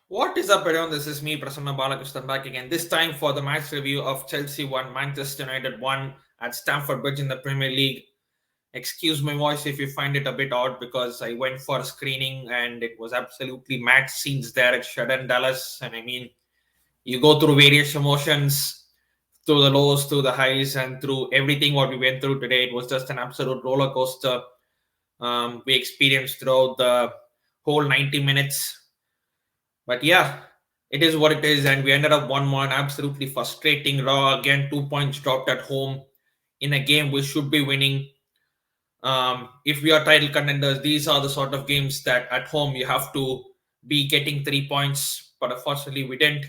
What is up, everyone? This is me, Prasanna Balakrishnan, back again. This time for the match review of Chelsea 1, Manchester United 1 at Stamford Bridge in the Premier League. Excuse my voice if you find it a bit odd because I went for a screening and it was absolutely mad scenes there at Shedden Dallas. And I mean, you go through various emotions, through the lows, through the highs, and through everything what we went through today. It was just an absolute roller coaster we experienced throughout the whole 90 minutes. But yeah, it is what it is, and we ended up 1-1. Absolutely frustrating. Raw again, 2 points dropped at home in a game we should be winning. If we are title contenders, these are the sort of games that at home you have to be getting 3 points, but unfortunately we didn't.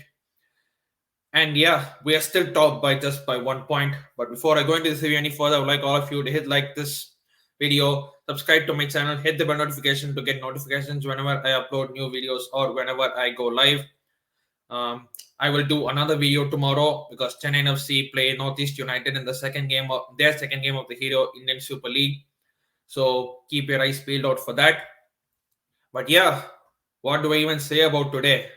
And yeah, we are still top by just by 1 point. But before I go into this review any further, I would like all of you to hit like this video, subscribe to my channel, hit the bell notification to get notifications whenever I upload new videos or whenever I go live. I will do another video tomorrow because Chennai FC play Northeast United in the second game of their second game of the Hero Indian Super League. So keep your eyes peeled out for that. But yeah, what do I even say about today?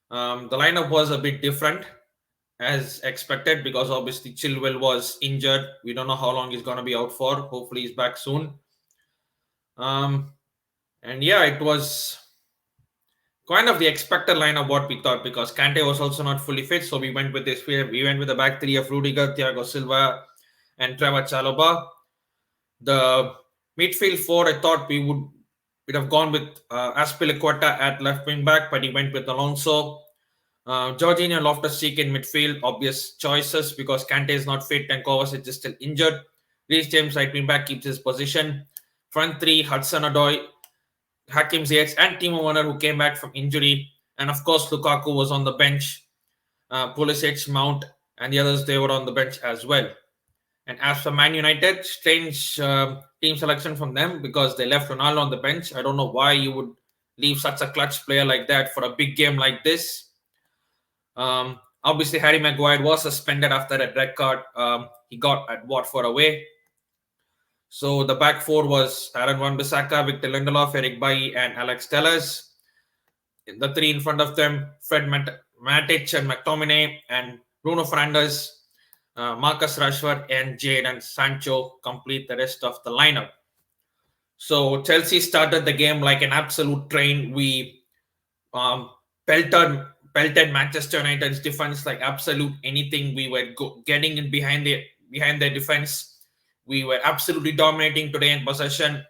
The lineup was a bit different as expected because obviously Chilwell was injured. We don't know how long he's going to be out for. Hopefully he's back soon. And yeah, it was kind of the expected line of what we thought because Kante was also not fully fit. So we went with this. We went with the back three of Rudiger, Thiago Silva, and Trevor Chalobah. The midfield four, I thought we'd have gone with Aspilicueta at left wing back, but he went with Alonso. Jorginho and Loftus-Cheek in midfield, obvious choices because Kante is not fit and Kovacic is still injured. Reece James right wing back keeps his position. Front three, Hudson-Odoi, Hakim Ziyech, and Timo Werner, who came back from injury. And of course, Lukaku was on the bench. Pulisic, Mount, and the others, they were on the bench as well. And as for Man United, strange team selection from them because they left Ronaldo on the bench. I don't know why you would leave such a clutch player like that for a big game like this. Obviously, Harry Maguire was suspended after a red card he got at Watford away. So the back four was Aaron Wan-Bissaka, Victor Lindelof, Eric Bailly, and Alex Telles. The three in front of them, Fred Matic and McTominay, and Bruno Fernandes, Marcus Rashford, and Jadon Sancho complete the rest of the lineup. So Chelsea started the game like an absolute train. We pelted Manchester United's defense like absolute anything. We were getting in behind their defense. We were absolutely dominating today in possession.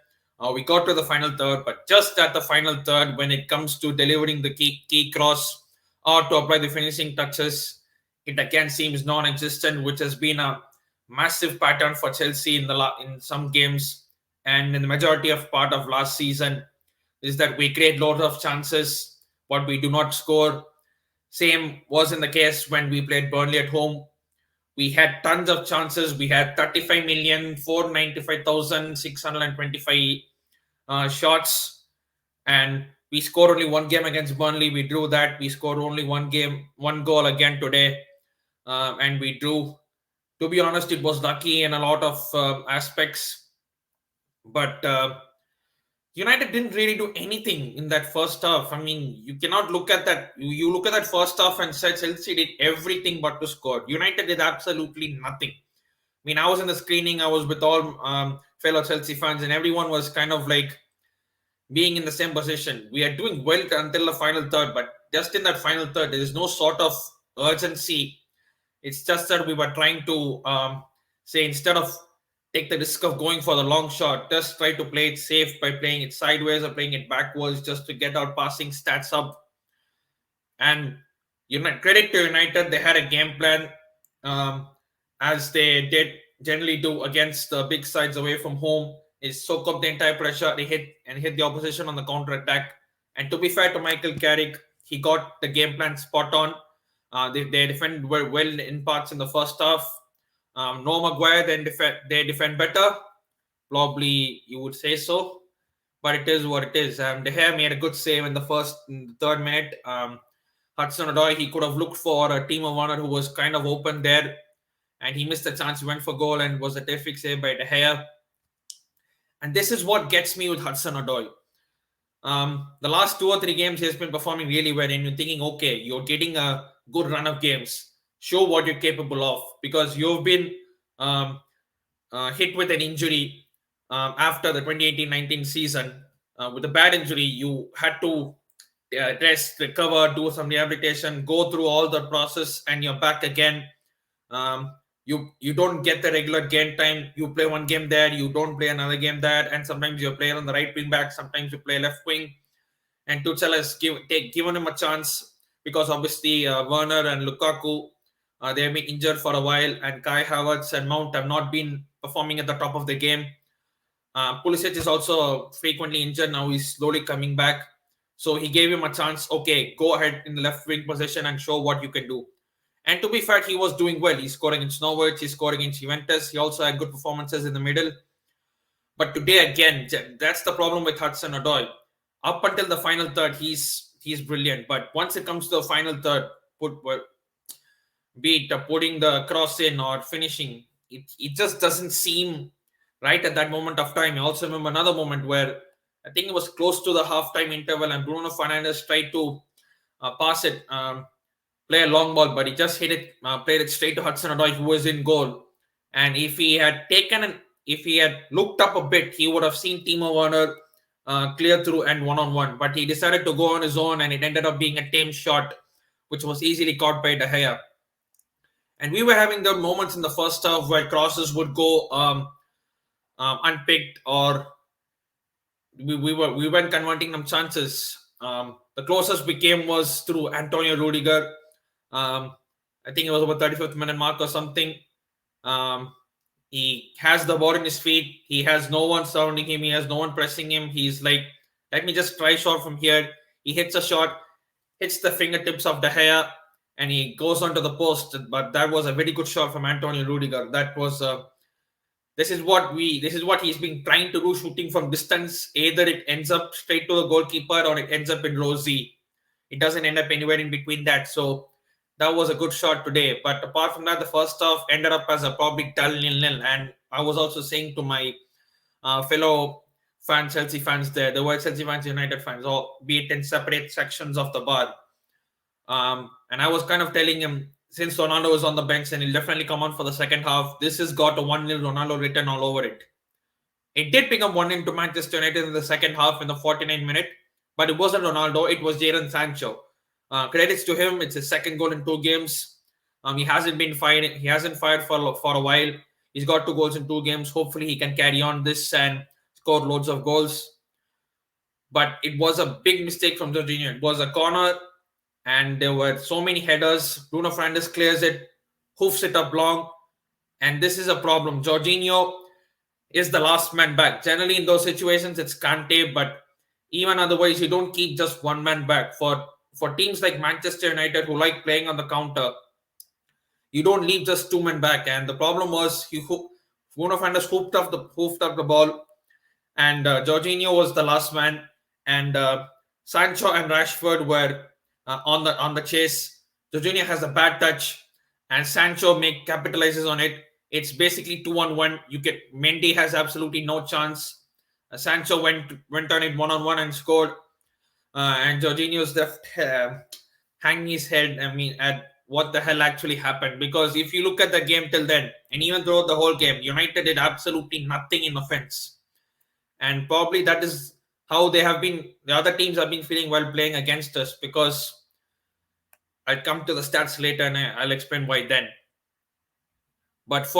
We got to the final third, but just at the final third, when it comes to delivering the key cross or to apply the finishing touches, it again seems non-existent, which has been a massive pattern for Chelsea in some games and in the majority of part of last season. Is that we create lots of chances, but we do not score. Same was in the case when we played Burnley at home. We had tons of chances. We had 35,495,625 shots, and we scored only one game against Burnley. We drew that. We scored only one goal again today, and we drew. To be honest, it was lucky in a lot of aspects, but United didn't really do anything in that first half. I mean, you cannot look at that. You look at that first half and say Chelsea did everything but to score. United did absolutely nothing. I mean, I was in the screening. I was with all fellow Chelsea fans, and everyone was kind of like being in the same position. We are doing well until the final third, but just in that final third, there is no sort of urgency. It's just that we were trying to say instead of take the risk of going for the long shot, just try to play it safe by playing it sideways or playing it backwards just to get our passing stats up. And credit to United, they had a game plan as they did generally do against the big sides away from home. Is soak up the entire pressure, they hit the opposition on the counter attack. And to be fair to Michael Carrick, he got the game plan spot on. They defended well in parts in the first half. No Maguire, they defend better. Probably you would say so, but it is what it is. De Gea made a good save in the third minute. Hudson-Odoi, he could have looked for a Timo Werner who was kind of open there, and he missed the chance. He went for goal and was a terrific save by De Gea. And this is what gets me with Hudson-Odoi. The last 2 or 3 games he has been performing really well, and you're thinking, okay, you're getting a good run of games. Show what you're capable of, because you've been um, hit with an injury after the 2018-19 season. With a bad injury, you had to rest, recover, do some rehabilitation, go through all the process, and you're back again. You don't get the regular game time. You play one game there, you don't play another game there, and sometimes you play on the right wing back, sometimes you play left wing. And Tuchel has given him a chance, because obviously Werner and Lukaku, they have been injured for a while, and Kai Havertz and Mount have not been performing at the top of the game. Pulisic is also frequently injured now; he's slowly coming back. So he gave him a chance. Okay, go ahead in the left wing position and show what you can do. And to be fair, he was doing well. He's scoring against Norwich, he's scoring against Juventus. He also had good performances in the middle. But today again, that's the problem with Hudson Odoi. Up until the final third, he's brilliant. But once it comes to the final third, be it putting the cross in or finishing, it just doesn't seem right at that moment of time. I also remember another moment where I think it was close to the halftime interval, and Bruno Fernandes tried to pass it, play a long ball, but he just hit it, played it straight to Hudson Odoi, who was in goal. And if he had looked up a bit, he would have seen Timo Werner clear through and one-on-one. But he decided to go on his own, and it ended up being a tame shot, which was easily caught by De Gea. And we were having the moments in the first half where crosses would go unpicked, or we weren't converting them chances. The closest we came was through Antonio Rudiger. I think it was about 35th minute mark or something. He has the ball in his feet. He has no one surrounding him. He has no one pressing him. He's like, let me just try shot from here. He hits a shot, hits the fingertips of De Gea, and he goes onto the post. But that was a very good shot from Antonio Rudiger. That was this is what he's been trying to do, shooting from distance. Either it ends up straight to the goalkeeper, or it ends up in row Z. It doesn't end up anywhere in between that. So that was a good shot today. But apart from that, the first half ended up as a probably dull 0-0. And I was also saying to my fellow fans, Chelsea fans there were Chelsea fans, United fans, or be it in separate sections of the bar. And I was kind of telling him, since Ronaldo was on the bench and he'll definitely come on for the second half, this has got a 1-0 Ronaldo written all over it. It did become 1-0 to Manchester United in the second half in the 49th minute, but it wasn't Ronaldo, it was Jadon Sancho. Credits to him, it's his second goal in 2 games. He hasn't been fired. He hasn't fired for a while. He's got 2 goals in 2 games. Hopefully, he can carry on this and score loads of goals. But it was a big mistake from Jorginho. It was a corner, and there were so many headers. Bruno Fernandes clears it, hoofs it up long, and this is a problem. Jorginho is the last man back. Generally, in those situations, it's Kante, but even otherwise, you don't keep just one man back. For teams like Manchester United, who like playing on the counter, you don't leave just 2 men back. And the problem was Bruno Fernandes hoofed up the ball, and Jorginho was the last man, and Sancho and Rashford were on the chase. Jorginho has a bad touch, and Sancho capitalizes on it. It's basically 2-on-1. Mendy has absolutely no chance. Sancho went on it 1-on-1 and scored. And Jorginho's left hanging his head. I mean, at what the hell actually happened? Because if you look at the game till then, and even throughout the whole game, United did absolutely nothing in offense. And probably that is how the other teams have been feeling while playing against us, because I'll come to the stats later and I'll explain why then. But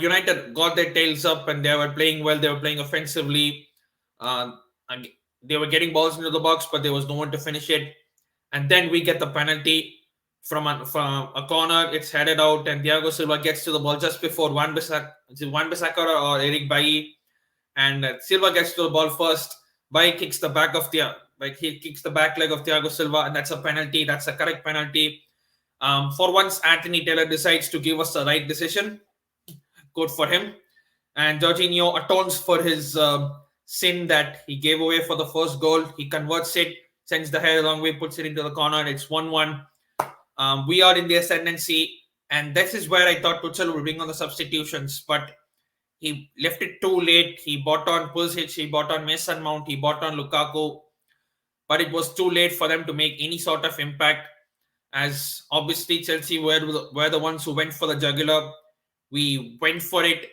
United got their tails up and they were playing well. They were playing offensively. They were getting balls into the box, but there was no one to finish it. And then we get the penalty from a corner. It's headed out, and Thiago Silva gets to the ball just before Wan-Bissaka or Eric Bailly. And Silva gets to the ball first. Bailly kicks the back leg of Thiago Silva, and that's a penalty. That's a correct penalty. For once, Anthony Taylor decides to give us the right decision. Good for him. And Jorginho atones for his sin that he gave away for the first goal. He converts it, sends the head a long way, puts it into the corner. It's 1-1. We are in the ascendancy, and this is where I thought Tuchel would bring on the substitutions, but he left it too late. He bought on Pulisic, he bought on Mason Mount, he bought on Lukaku. but it was too late for them to make any sort of impact. As obviously Chelsea were the ones who went for the jugular. We went for it.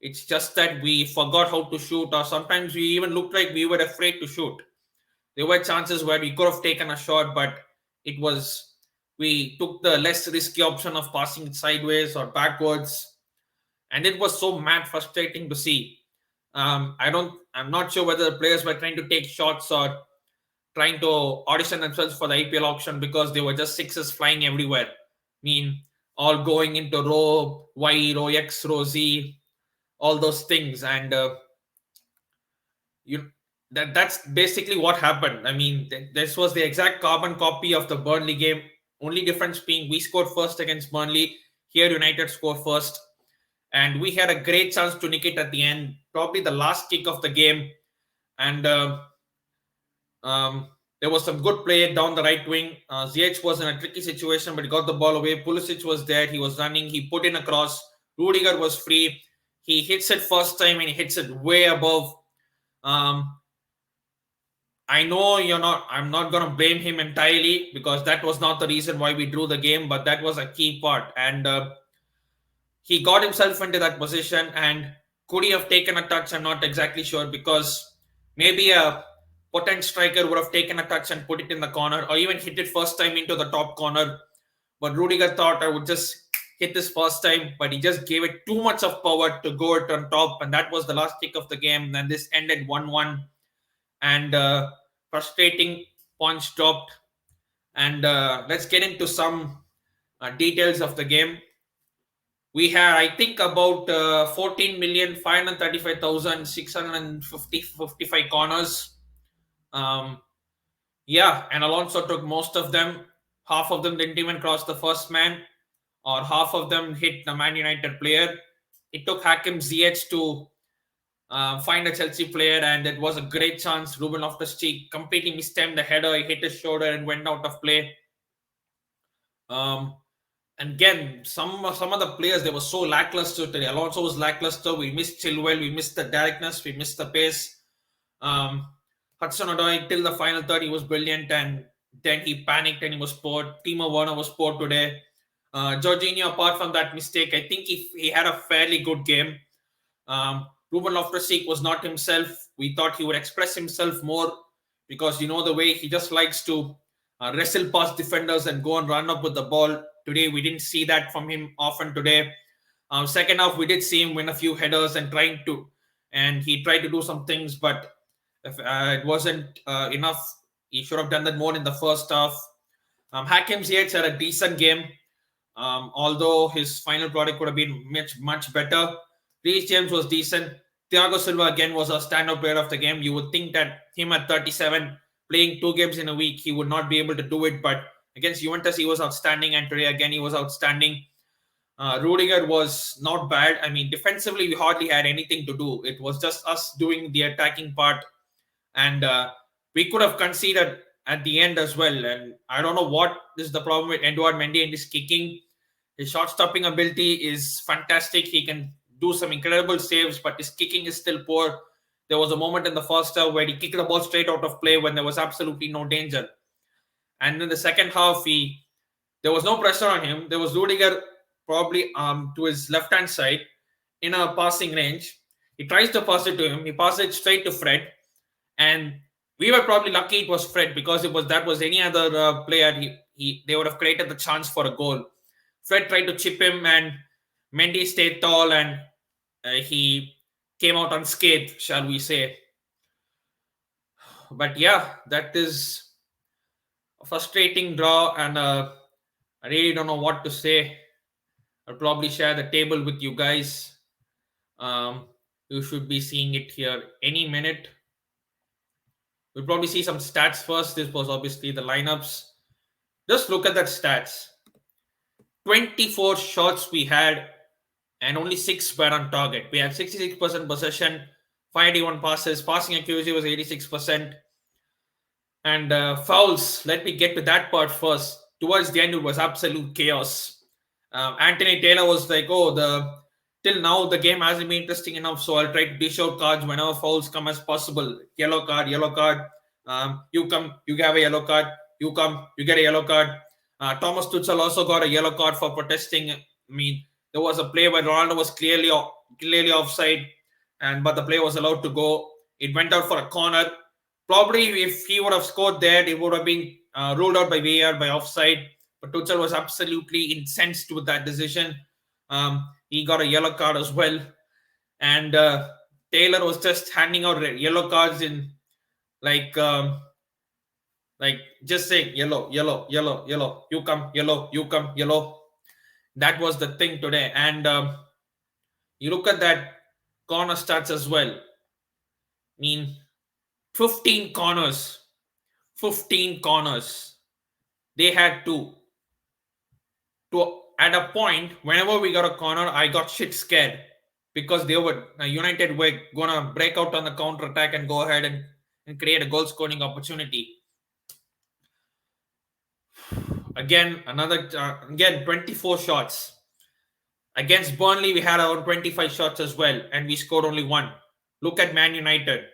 It's just that we forgot how to shoot, or sometimes we even looked like we were afraid to shoot. There were chances where we could have taken a shot, but it was we took the less risky option of passing it sideways or backwards, and it was so mad frustrating to see. I'm not sure whether the players were trying to take shots or trying to audition themselves for the IPL auction, because there were just sixes flying everywhere. I mean, all going into row Y, row X, row Z, all those things, and you that's basically what happened. I mean, this was the exact carbon copy of the Burnley game. Only difference being we scored first against Burnley. Here, United scored first, and we had a great chance to nick it at the end, probably the last kick of the game, and. Um, there was some good play down the right wing. Ziyech was in a tricky situation, but he got the ball away. Pulisic was there. He was running. He put in a cross. Rudiger was free. He hits it first time and he hits it way above. Um, I know I'm not going to blame him entirely, because that was not the reason why we drew the game, but that was a key part. And he got himself into that position. And could he have taken a touch? I'm not exactly sure, because maybe a potent striker would have taken a touch and put it in the corner, or even hit it first time into the top corner. But Rudiger thought I would just hit this first time, but he just gave it too much of power to go it on top, and that was the last kick of the game. Then this ended 1-1, and frustrating points dropped. And let's get into some details of the game. We had, I think, about 14,535,655 corners. Yeah, and Alonso took most of them. Half of them didn't even cross the first man, or half of them hit the Man United player. It took Hakim Ziyech to find a Chelsea player, and it was a great chance. Ruben Loftus-Cheek completely mistimed the header. He hit his shoulder and went out of play. And again, some of the players, they were so lackluster today. Alonso was lackluster. We missed Chilwell. We missed the directness. We missed the pace. Hudson-Odoi, till the final third, he was brilliant, and then he panicked and he was poor. Timo Werner was poor today. Jorginho, apart from that mistake, I think he had a fairly good game. Ruben Loftus-Cheek was not himself. We thought he would express himself more, because the way he just likes to wrestle past defenders and go and run up with the ball. Today, we didn't see that from him often today. Second half, we did see him win a few headers and he tried to do some things, but it wasn't enough. He should have done that more in the first half. Hakim Ziyech had a decent game, although his final product could have been much better. Reece James was decent. Thiago Silva again was a standout player of the game. You would think that him at 37, playing 2 games in a week, he would not be able to do it, but against Juventus, he was outstanding, and today again he was outstanding. Rudiger was not bad. I mean, defensively, we hardly had anything to do. It was just us doing the attacking part, and we could have conceded at the end as well. And I don't know what is the problem with Edouard Mendy and his kicking. His shot stopping ability is fantastic. He can do some incredible saves, but his kicking is still poor. There was a moment in the first half where he kicked the ball straight out of play when there was absolutely no danger. And in the second half, there was no pressure on him. There was Rudiger probably to his left-hand side in a passing range. He tries to pass it to him. He passes it straight to Fred. And we were probably lucky it was Fred, because if that was any other player, they would have created the chance for a goal. Fred tried to chip him, and Mendy stayed tall, and he came out unscathed, shall we say. But yeah, that is a frustrating draw, and I really don't know what to say. I'll probably share the table with you guys. You should be seeing it here any minute. We'll probably see some stats first. This was obviously the lineups. Just look at that stats. 24 shots we had, and only 6 were on target. We had 66% possession, 581 passes. Passing accuracy was 86%. And fouls, let me get to that part first. Towards the end, it was absolute chaos. Anthony Taylor was like, till now the game hasn't been interesting enough, so I'll try to dish out cards whenever fouls come as possible. Yellow card, yellow card. You come, you have a yellow card. You come, you get a yellow card. Thomas Tuchel also got a yellow card for protesting. I mean, there was a play where Ronaldo was clearly offside, and but the play was allowed to go. It went out for a corner. Probably if he would have scored there, it would have been ruled out by VAR by offside. But Tuchel was absolutely incensed with that decision. He got a yellow card as well, and Taylor was just handing out yellow cards in like like just saying yellow, yellow, yellow, yellow. You come, yellow. You come, yellow. That was the thing today, and you look at that corner stats as well. I mean, 15 corners, 15 corners. They had to at a point whenever we got a corner, I got shit scared because they were United were gonna break out on the counter attack and go ahead and create a goal scoring opportunity. Again, 24 shots. Against Burnley, we had around 25 shots as well, and we scored only one. Look at Man United.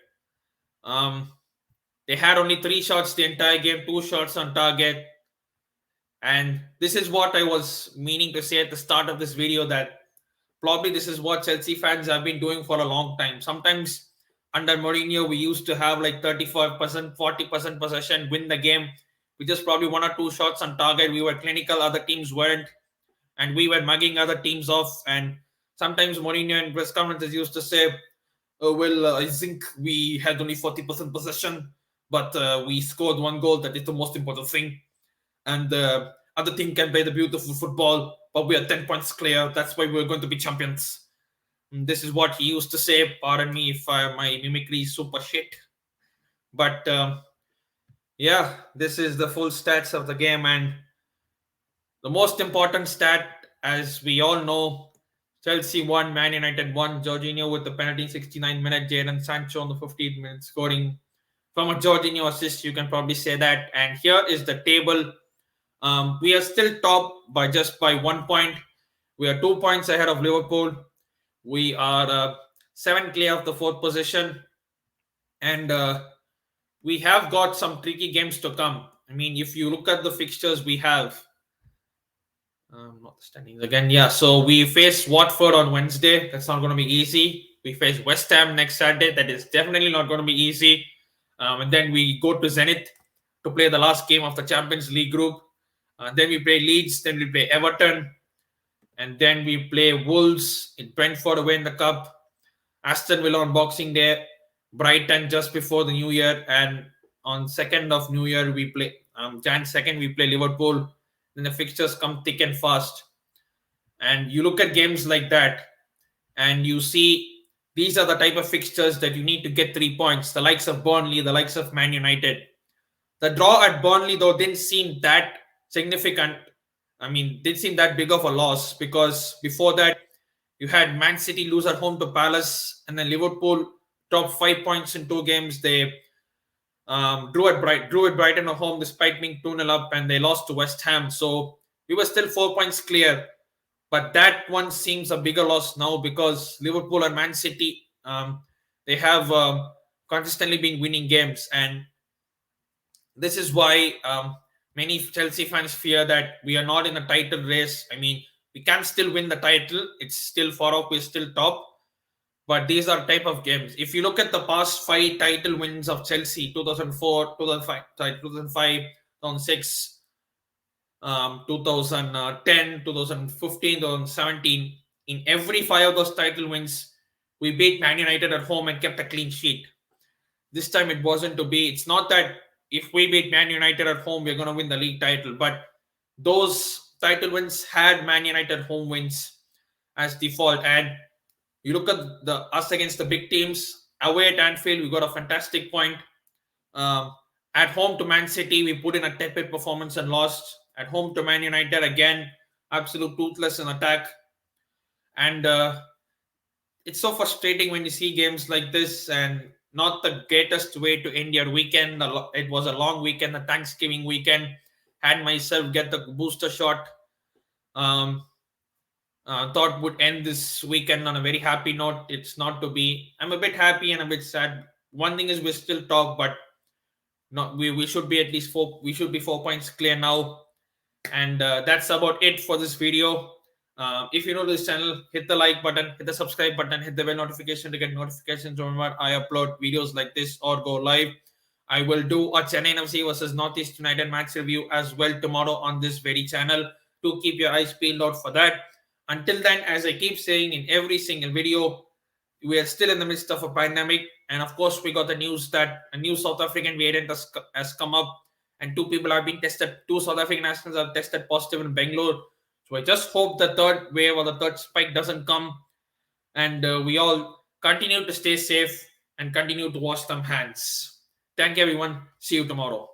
They had only 3 shots the entire game, 2 shots on target. And this is what I was meaning to say at the start of this video, that probably this is what Chelsea fans have been doing for a long time. Sometimes under Mourinho, we used to have like 35%, 40% possession, win the game. We just probably 1 or 2 shots on target. We were clinical, other teams weren't. And we were mugging other teams off. And sometimes Mourinho in press conferences used to say, oh, well, I think we had only 40% possession, but we scored 1 goal. That is the most important thing. And the other team can play the beautiful football, but we are 10 points clear. That's why we're going to be champions. And this is what he used to say. Pardon me if my mimicry is super shit. But yeah, this is the full stats of the game. And the most important stat, as we all know, Chelsea won, Man United won. Jorginho with the penalty 69 minute, Jadon Sancho on the 15th minute scoring from a Jorginho assist. You can probably say that. And here is the table. We are still top by 1 point. We are 2 points ahead of Liverpool. We are 7 clear of the 4th position. And we have got some tricky games to come. I mean, if you look at the fixtures we have, not the standings again. Yeah, so we face Watford on Wednesday. That's not going to be easy. We face West Ham next Saturday. That is definitely not going to be easy. And then we go to Zenit to play the last game of the Champions League group. Then we play Leeds. Then we play Everton. And then we play Wolves in Brentford away in the Cup. Aston Villa on Boxing Day. Brighton just before the New Year. And on 2nd of New Year, we play Jan 2nd, we play Liverpool. Then the fixtures come thick and fast. And you look at games like that, and you see these are the type of fixtures that you need to get 3 points. The likes of Burnley, the likes of Man United. The draw at Burnley, though, didn't seem that significant. I mean, didn't seem that big of a loss, because before that, you had Man City lose at home to Palace, and then Liverpool dropped 5 points in 2 games. They drew at Brighton at home despite being 2-0 up, and they lost to West Ham. So we were still 4 points clear. But that one seems a bigger loss now, because Liverpool and Man City, they have consistently been winning games. And this is why many Chelsea fans fear that we are not in a title race. I mean, we can still win the title. It's still far off. We're still top. But these are type of games. If you look at the past 5 title wins of Chelsea, 2004, 2005, 2006, 2010, 2015, 2017, in every 5 of those title wins, we beat Man United at home and kept a clean sheet. This time it wasn't to be. It's not that if we beat Man United at home, we're going to win the league title. But those title wins had Man United home wins as default. And you look at us against the big teams. Away at Anfield, we got a fantastic point. At home to Man City, we put in a tepid performance and lost. At home to Man United, again, absolute toothless in attack. And it's so frustrating when you see games like this, and not the greatest way to end your weekend. It was a long weekend, the Thanksgiving weekend. Had myself get the booster shot. Thought would end this weekend on a very happy note. It's not to be. I'm a bit happy and a bit sad. One thing is we're still top, but Not we should be at least four. We should be 4 points clear now. And that's about it for this video. If you know this channel, hit the like button, hit the subscribe button, hit the bell notification to get notifications whenever I upload videos like this or go live. I will do a Chennai FC versus Northeast United match review as well tomorrow on this very channel. To keep your eyes peeled out for that. Until then, as I keep saying in every single video, we are still in the midst of a pandemic. And of course, we got the news that a new South African variant has come up, and two people are being tested. Two South African nationals are tested positive in Bangalore. So I just hope the third wave or the third spike doesn't come, and we all continue to stay safe and continue to wash some hands. Thank you, everyone. See you tomorrow.